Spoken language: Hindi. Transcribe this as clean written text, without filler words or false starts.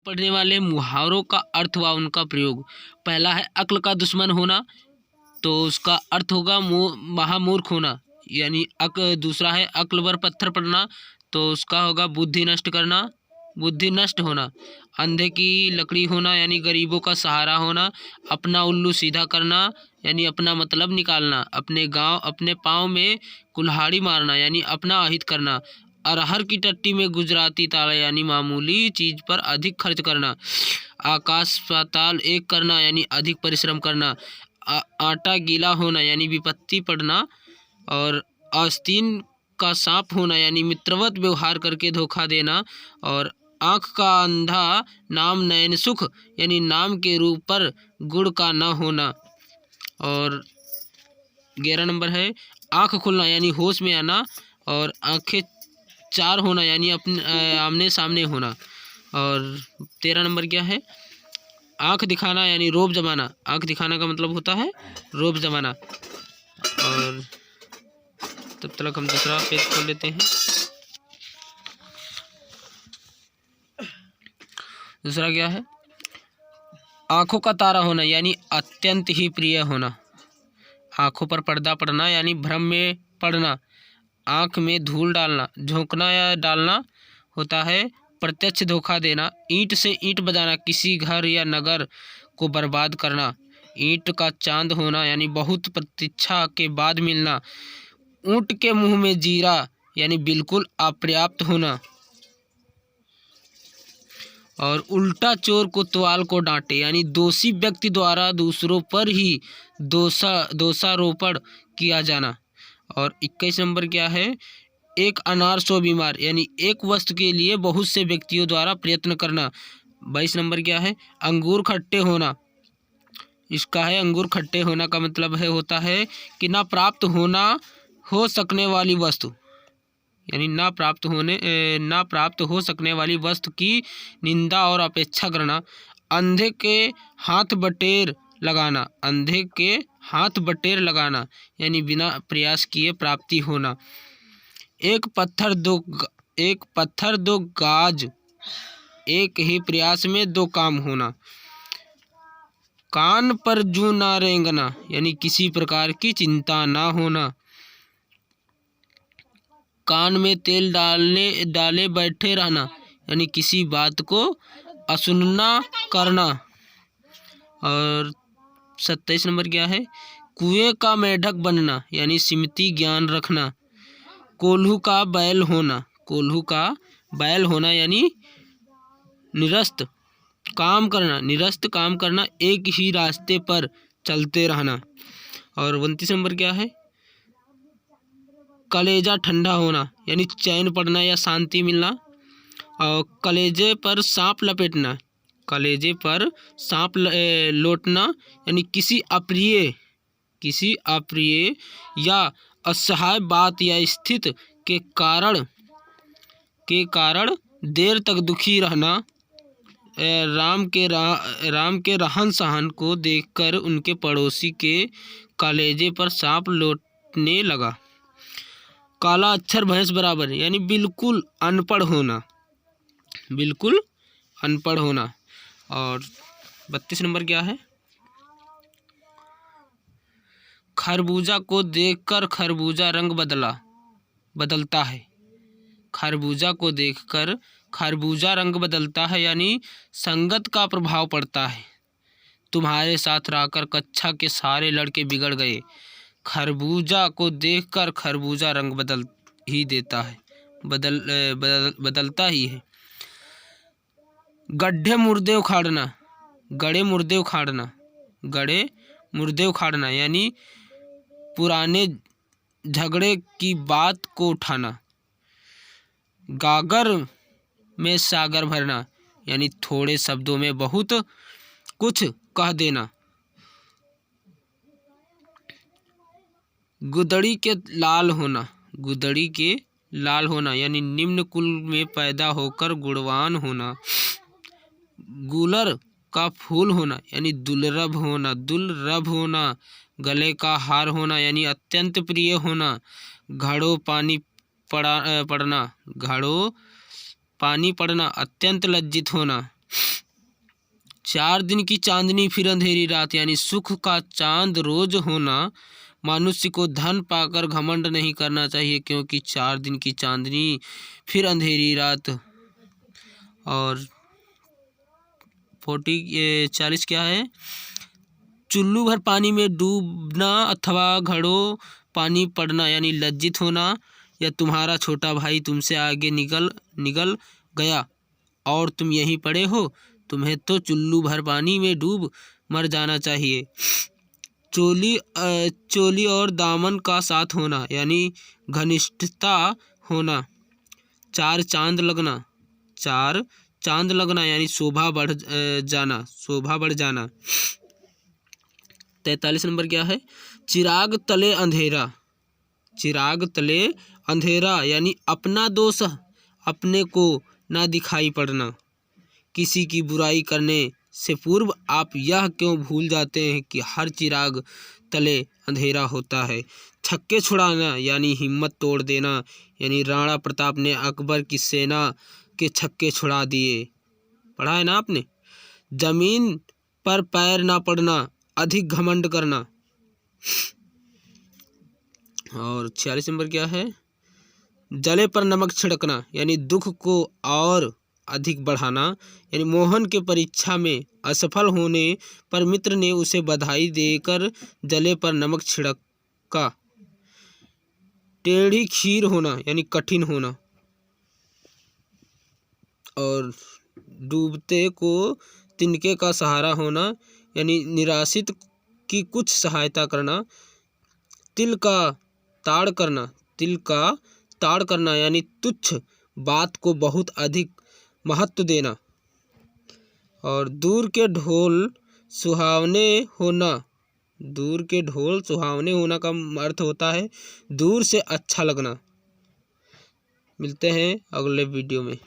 पढ़ने वाले मुहावरों का अर्थ व उनका प्रयोग। पहला है अक्ल का दुश्मन होना, तो उसका अर्थ होगा महामूर्ख होना, यानी दूसरा है अक्ल पर पत्थर पड़ना, तो उसका होगा बुद्धि नष्ट करना, बुद्धि नष्ट होना। अंधे की लकड़ी होना यानी गरीबों का सहारा होना। अपना उल्लू सीधा करना यानी अपना मतलब निकालना। अपने पाँव में कुल्हाड़ी मारना यानी अपना अहित करना। अरहर की टट्टी में गुजराती ताला यानी मामूली चीज पर अधिक खर्च करना। आकाश पाताल एक करना यानी अधिक परिश्रम करना। आटा गीला होना यानी विपत्ति पड़ना। और आस्तीन का सांप होना यानी मित्रवत व्यवहार करके धोखा देना। और आँख का अंधा नाम नयन सुख यानी नाम के रूप पर गुण का न होना। और 11 नंबर है आँख खुलना यानी होश में आना। और आँखें चार होना यानी अपने आमने सामने होना। और 13 नंबर क्या है आँख दिखाना यानी रोब जमाना। आँख दिखाना का मतलब होता है रोब जमाना। और तब तक हम दूसरा पेज खोल लेते हैं। दूसरा क्या है आँखों का तारा होना यानी अत्यंत ही प्रिय होना। आँखों पर पर्दा पड़ना यानी भ्रम में पड़ना। आँख में धूल डालना, झोंकना या डालना होता है प्रत्यक्ष धोखा देना। ईंट से ईंट बजाना, किसी घर या नगर को बर्बाद करना। ईंट का चांद होना यानी बहुत प्रतीक्षा के बाद मिलना। ऊँट के मुंह में जीरा यानी बिल्कुल अपर्याप्त होना। और उल्टा चोर कोतवाल को डांटे यानी दोषी व्यक्ति द्वारा दूसरों पर ही दोषारोपण किया जाना। और 21 नंबर क्या है एक अनार 100 बीमार यानी एक वस्तु के लिए बहुत से व्यक्तियों द्वारा प्रयत्न करना। 22 नंबर क्या है अंगूर खट्टे होना। इसका है अंगूर खट्टे होना का मतलब है होता है कि ना प्राप्त होना हो सकने वाली वस्तु यानी ना प्राप्त हो सकने वाली वस्तु की निंदा और अपेक्षा करना। अंधे के हाथ बटेर लगाना। अंधे के हाथ बटेर लगाना यानी बिना प्रयास किए प्राप्ति होना। एक पत्थर दो गाज, एक ही प्रयास में दो काम होना। कान पर जूं ना रेंगना यानी किसी प्रकार की चिंता ना होना। कान में तेल डाले बैठे रहना यानी किसी बात को असुनना करना। और 27 नंबर क्या है कुएं का मेढक बनना यानी सिमती ज्ञान रखना। कोल्हू का बैल होना। कोल्हू का बैल होना यानी निरस्त काम करना, एक ही रास्ते पर चलते रहना। और 29 नंबर क्या है कलेजा ठंडा होना यानी चैन पड़ना या शांति मिलना। और कलेजे पर सांप लपेटना, कलेजे पर सांप लौटना यानी किसी अप्रिय या असहाय बात या स्थिति के कारण देर तक दुखी रहना। राम के रहन सहन को देखकर उनके पड़ोसी के कलेजे पर सांप लौटने लगा। काला अक्षर भैंस बराबर यानी बिल्कुल अनपढ़ होना। और 32 नंबर क्या है खरबूजा को देखकर खरबूजा रंग बदलता है। खरबूजा को देखकर खरबूजा रंग बदलता है यानी संगत का प्रभाव पड़ता है। तुम्हारे साथ रहकर कक्षा के सारे लड़के बिगड़ गए। खरबूजा को देखकर खरबूजा रंग बदलता ही है। गड्ढे मुर्दे उखाड़ना यानी पुराने झगड़े की बात को उठाना। गागर में सागर भरना यानी थोड़े शब्दों में बहुत कुछ कह देना। गुदड़ी के लाल होना यानी निम्न कुल में पैदा होकर गुणवान होना। गुलर का फूल होना यानी दुर्लभ होना। गले का हार होना यानी अत्यंत प्रिय होना। घड़ों पानी पड़ना अत्यंत लज्जित होना। 4 दिन की चांदनी फिर अंधेरी रात, यानी सुख का चांद रोज होना। मनुष्य को धन पाकर घमंड नहीं करना चाहिए, क्योंकि 4 दिन की चांदनी फिर अंधेरी रात। और 40 क्या है? चुल्लू भर पानी में डूबना अथवा घड़ों पानी पड़ना, यानी लज्जित होना, या तुम्हारा छोटा भाई तुमसे आगे निकल गया और तुम यहीं पड़े हो, तुम्हें तो चुल्लू भर पानी में डूब मर जाना चाहिए। चोली और दामन का साथ होना, यानी घनिष्ठता होना। 4 चांद लगना, यानी शोभा बढ़ जाना। 43 नंबर क्या है? चिराग तले अंधेरा, यानी अपना दोष अपने को ना दिखाई पड़ना। किसी की बुराई करने से पूर्व आप यह क्यों भूल जाते हैं कि हर चिराग तले अंधेरा होता है। छक्के छुड़ाना, यानी हिम्मत तोड़ देना, यानी राणा प्रताप ने अकबर की सेना के छक्के छुड़ा दिए। पढ़ा है ना आपने? जमीन पर पैर ना पड़ना, अधिक घमंड करना। और 46 नंबर क्या है? जले पर नमक छिड़कना, यानी दुख को और अधिक बढ़ाना, यानी मोहन के परीक्षा में असफल होने पर मित्र ने उसे बधाई देकर जले पर नमक छिड़का। टेढ़ी खीर होना, यानी कठिन होना। और डूबते को तिनके का सहारा होना, यानी निराश्रित की कुछ सहायता करना। तिल का ताड़ करना, यानी तुच्छ बात को बहुत अधिक महत्व देना। और दूर के ढोल सुहावने होना का अर्थ होता है दूर से अच्छा लगना। मिलते हैं अगले वीडियो में।